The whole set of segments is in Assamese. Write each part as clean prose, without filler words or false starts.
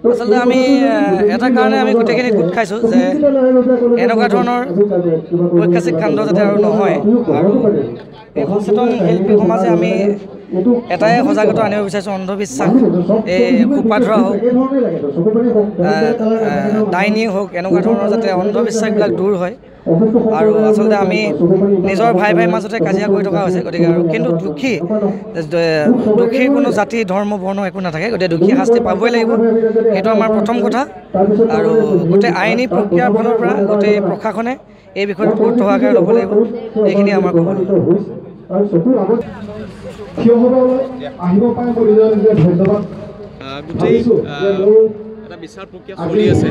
আচলতে আমি এটা কাৰণে আমি গোটেইখিনি গোট খাইছোঁ যে এনেকুৱা ধৰণৰ ঐতিহাসিক কাণ্ড যাতে আৰু নহয় আৰু এই সচেতন শিল্পী সমাজে আমি এটাই সজাগতা আনিব বিচাৰিছোঁ অন্ধবিশ্বাস এই খোপা ধৰা হওক ডাইনী হওক এনেকুৱা ধৰণৰ যাতে অন্ধবিশ্বাসবিলাক দূৰ হয় আৰু আচলতে আমি নিজৰ ভাই মাজতে কাজিয়া কৰি থকা হৈছে গতিকে আৰু কিন্তু দোষীৰ কোনো জাতি ধৰ্ম বৰ্ণ একো নাথাকে গতিকে দোষী শাস্তি পাবই লাগিব সেইটো আমাৰ প্ৰথম কথা আৰু গোটেই আইনী প্ৰক্ৰিয়াৰ ফালৰ পৰা গোটেই প্ৰশাসনে এই বিষয়ত গুৰুত্ব সহকাৰে ল'ব লাগিব এইখিনি আমাৰ ক'ব লাগিব এটা বিচাৰ প্ৰক্ৰিয়া চলি আছে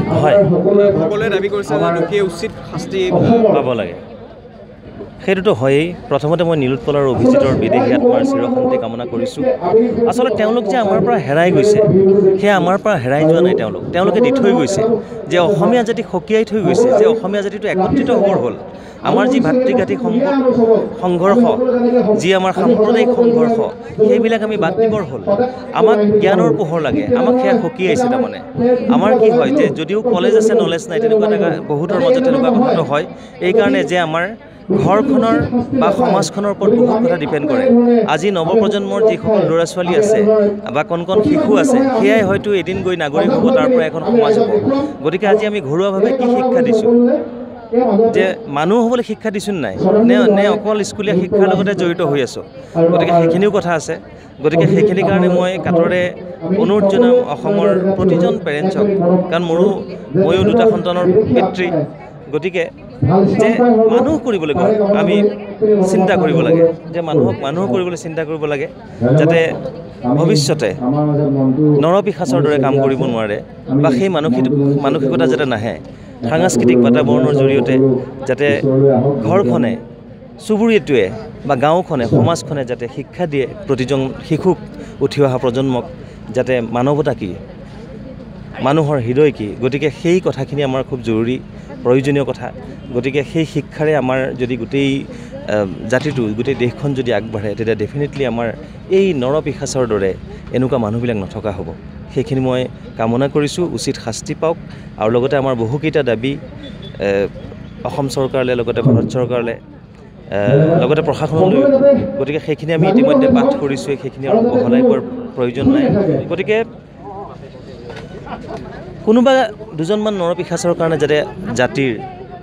সকলোৱে দাবী কৰিছে যে দোষীয়ে উচিত শাস্তি পাব লাগে সেইটোতো হয়েই প্ৰথমতে মই নীলোৎপলৰ অভিজিতৰ বিদেশী আত্মাৰ চিৰশান্তি কামনা কৰিছোঁ আচলতে তেওঁলোক যে আমাৰ পৰা হেৰাই গৈছে সেয়া আমাৰ পৰা হেৰাই যোৱা নাই তেওঁলোকে দি থৈ গৈছে যে অসমীয়া জাতিক সকীয়াই থৈ গৈছে যে অসমীয়া জাতিটো একত্ৰিত হ'বৰ হ'ল আমাৰ যি ভাতৃঘাতী সংঘৰ্ষ যি আমাৰ সাম্প্ৰদায়িক সংঘৰ্ষ সেইবিলাক আমি বাদ দিবৰ হ'ল আমাক জ্ঞানৰ পোহৰ লাগে আমাক সেয়া সকীয়াইছে তাৰমানে আমাৰ কি হয় যে যদিও কলেজ আছে নলেজ নাই তেনেকুৱা এটা বহুতৰ মাজত তেনেকুৱা কথাটো হয় এইকাৰণে যে আমাৰ ঘৰখনৰ বা সমাজখনৰ ওপৰত বহুত কথা ডিপেণ্ড কৰে আজি নৱপ্ৰজন্মৰ যিসকল ল'ৰা ছোৱালী আছে বা কণ শিশু আছে সেয়াই হয়তো এদিন গৈ নাগৰিক হ'ব তাৰ পৰা এখন সমাজ হ'ব গতিকে আজি আমি ঘৰুৱাভাৱে কি শিক্ষা দিছোঁ যে মানুহ হ'বলৈ শিক্ষা দিছোঁ নাই নে অকল স্কুলীয়া শিক্ষাৰ লগতে জড়িত হৈ আছোঁ গতিকে সেইখিনিও কথা আছে গতিকে সেইখিনিৰ কাৰণে মই কাটৰে অনুৰোধ জনাম অসমৰ প্ৰতিজন পেৰেণ্টছক কাৰণ ময়ো দুটা সন্তানৰ পিতৃ গতিকে যে মানুহ কৰিবলৈ গৈ আমি চিন্তা কৰিব লাগে যে মানুহ কৰিবলৈ চিন্তা কৰিব লাগে যাতে ভৱিষ্যতে নৰপিশাচৰ দৰে কাম কৰিব নোৱাৰে বা সেই মানসিকতা যাতে নাহে সাংস্কৃতিক বাতাবৰণৰ জৰিয়তে যাতে ঘৰখনে চুবুৰীটোৱে বা গাঁওখনে সমাজখনে যাতে শিক্ষা দিয়ে প্ৰতিজন শিশুক উঠি অহা প্ৰজন্মক যাতে মানৱতা কি মানুহৰ হৃদয় কি গতিকে সেই কথাখিনি আমাৰ খুব জৰুৰী প্ৰয়োজনীয় কথা গতিকে সেই শিক্ষাৰে আমাৰ যদি গোটেই জাতিটো গোটেই দেশখন যদি আগবাঢ়ে তেতিয়া ডেফিনেটলি আমাৰ এই নৰপিশাচৰ দৰে এনেকুৱা মানুহবিলাক নথকা হ'ব সেইখিনি মই কামনা কৰিছোঁ উচিত শাস্তি পাওক আৰু লগতে আমাৰ বহুকেইটা দাবী অসম চৰকাৰলৈ লগতে ভাৰত চৰকাৰলৈ লগতে প্ৰশাসনলৈ গতিকে সেইখিনি আমি ইতিমধ্যে পাঠ কৰিছোঁ সেইখিনি আৰু বহলাই কোৱাৰ প্ৰয়োজন নাই গতিকে কোনোবা দুজনমান নৰপিশাচৰ কাৰণে যাতে জাতিৰ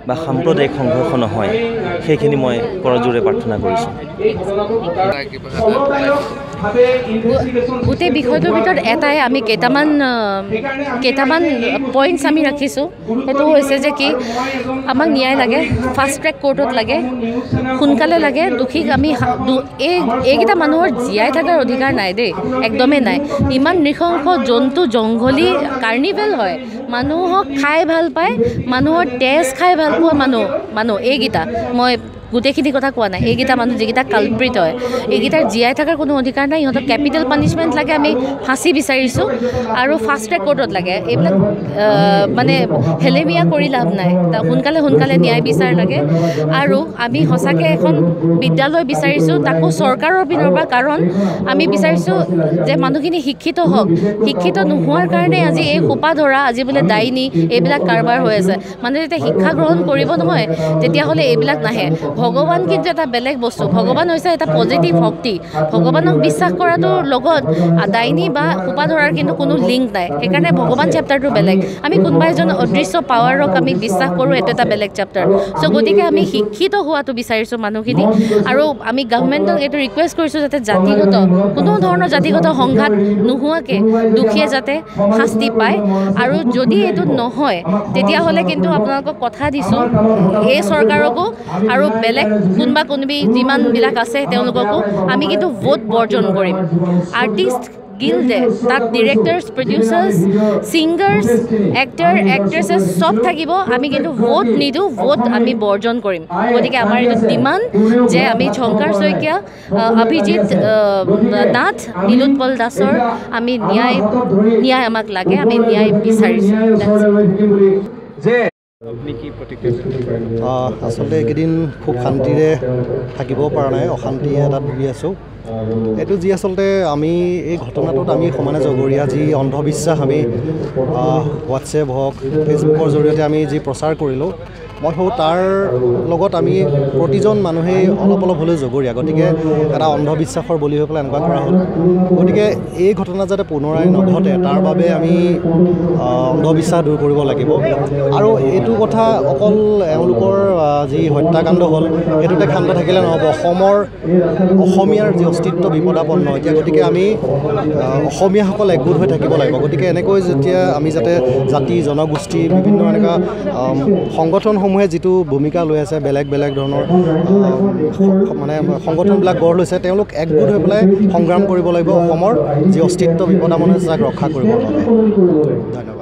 বা সাম্প্ৰদায়িক সংঘৰ্ষ নহয় সেইখিনি মই কৰজোৰে প্ৰাৰ্থনা কৰিছোঁ গোটেই বিষয়টোৰ ভিতৰত এটাই আমি কেইটামান পইণ্টছ আমি ৰাখিছোঁ সেইটো হৈছে যে কি আমাক ন্যায় লাগে ফাষ্ট ট্ৰেক কোৰ্টত লাগে সোনকালে লাগে দোষীক আমি এইকেইটা মানুহৰ জীয়াই থকাৰ অধিকাৰ নাই দেই একদমেই নাই ইমান নৃশংস জন্তু জংঘলী কাৰ্নিভেল হয় মানুহক খাই ভাল পায় মানুহৰ তেজ খাই ভাল পোৱা মানুহ এইকেইটা মই গোটেইখিনি কথা কোৱা নাই এইকেইটা মানুহ যিকেইটা কালপ্ৰিট হয় এইকেইটাৰ জীয়াই থকাৰ কোনো অধিকাৰ নাই ইহঁতক কেপিটেল পানিছমেণ্ট লাগে আমি ফাঁচি বিচাৰিছোঁ আৰু ফাষ্ট ট্ৰেক কোৰ্টত লাগে এইবিলাক মানে হেলেমীয়া কৰি লাভ নাই সোনকালে ন্যায় বিচাৰ লাগে আৰু আমি সঁচাকৈ এখন বিদ্যালয় বিচাৰিছোঁ তাকো চৰকাৰৰ পিনৰ পৰা কাৰণ আমি বিচাৰিছোঁ যে মানুহখিনি শিক্ষিত হওক শিক্ষিত নোহোৱাৰ কাৰণে আজি এই সোপা ধৰা আজি বোলে ডাইনী এইবিলাক কাৰবাৰ হৈ আছে মানুহে যেতিয়া শিক্ষা গ্ৰহণ কৰিব নহয় তেতিয়াহ'লে এইবিলাক নাহে ভগৱান কিন্তু এটা বেলেগ বস্তু ভগৱান হৈছে এটা পজিটিভ শক্তি ভগৱানক বিশ্বাস কৰাটোৰ লগত ডাইনী বা সোপা ধৰাৰ কিন্তু কোনো লিংক নাই সেইকাৰণে ভগৱান চেপ্টাৰটো বেলেগ আমি কোনোবা এজন অদৃশ্য পাৱাৰক আমি বিশ্বাস কৰোঁ এইটো এটা বেলেগ চেপ্টাৰ চ' গতিকে আমি শিক্ষিত হোৱাটো বিচাৰিছোঁ মানুহখিনি আৰু আমি গভৰ্ণমেণ্টক এইটো ৰিকুৱেষ্ট কৰিছোঁ যাতে কোনো ধৰণৰ জাতিগত সংঘাত নোহোৱাকৈ দোষীয়ে যাতে শাস্তি পায় আৰু যদি এইটো নহয় তেতিয়াহ'লে কিন্তু আপোনালোকক কথা দিছোঁ এই চৰকাৰকো আৰু বেলেগ কোনোবি যিমানবিলাক আছে তেওঁলোককো আমি কিন্তু ভোট বৰ্জন কৰিম আৰ্টিষ্ট গিল্ডে তাত ডিৰেক্টৰ্ছ প্ৰডিউচাৰ্ছ ছিংগাৰ্ছ এক্ট্ৰেছেছ চব থাকিব আমি কিন্তু ভোট নিদিওঁ ভোট আমি বৰ্জন কৰিম গতিকে আমাৰ এইটো ডিমাণ্ড যে আমি শংকৰ শইকীয়া অভিজিত নাথ নীলোৎপল দাসৰ আমি ন্যায় আমাক লাগে আমি ন্যায় বিচাৰিছোঁ আপনি কি প্ৰতিক্ৰিয়া? আচলতে এইকেইদিন খুব শান্তিৰে থাকিব পৰা নাই, অশান্তি এটাত ভুগি আছোঁ। এইটো যি আচলতে আমি এই ঘটনাটোত আমি সমানে জগৰীয়া, যি অন্ধবিশ্বাস আমি হোৱাটছএপ হওক ফেচবুকৰ জৰিয়তে আমি যি প্ৰচাৰ কৰিলোঁ, মই ভাবোঁ তাৰ লগত আমি প্ৰতিজন মানুহেই অলপ অলপ হ'লেও জগৰীয়া। গতিকে এটা অন্ধবিশ্বাসৰ বলি হৈ পেলাই এনেকুৱা কৰা হ'ল। গতিকে এই ঘটনা যাতে পুনৰাই নঘটে তাৰ বাবে আমি অন্ধবিশ্বাস দূৰ কৰিব লাগিব। আৰু এইটো কথা অকল এওঁলোকৰ যি হত্যাকাণ্ড হ'ল সেইটোতে ক্ষান্ত থাকিলে নহ'ব, অসমীয়াৰ যি অস্তিত্ব বিপদাপন্ন এতিয়া। গতিকে আমি অসমীয়াসকল একগোট হৈ থাকিব লাগিব। গতিকে এনেকৈ যেতিয়া আমি যাতে জাতি জনগোষ্ঠী বিভিন্ন এনেকুৱা সংগঠনসমূহে যিটো ভূমিকা লৈ আছে, বেলেগ বেলেগ ধৰণৰ মানে সংগঠনবিলাক গঢ় লৈছে, তেওঁলোক একগোট হৈ পেলাই সংগ্ৰাম কৰিব লাগিব অসমৰ যি অস্তিত্ব বিপদাপন্ন তাক ৰক্ষা কৰিবৰ বাবে। ধন্যবাদ।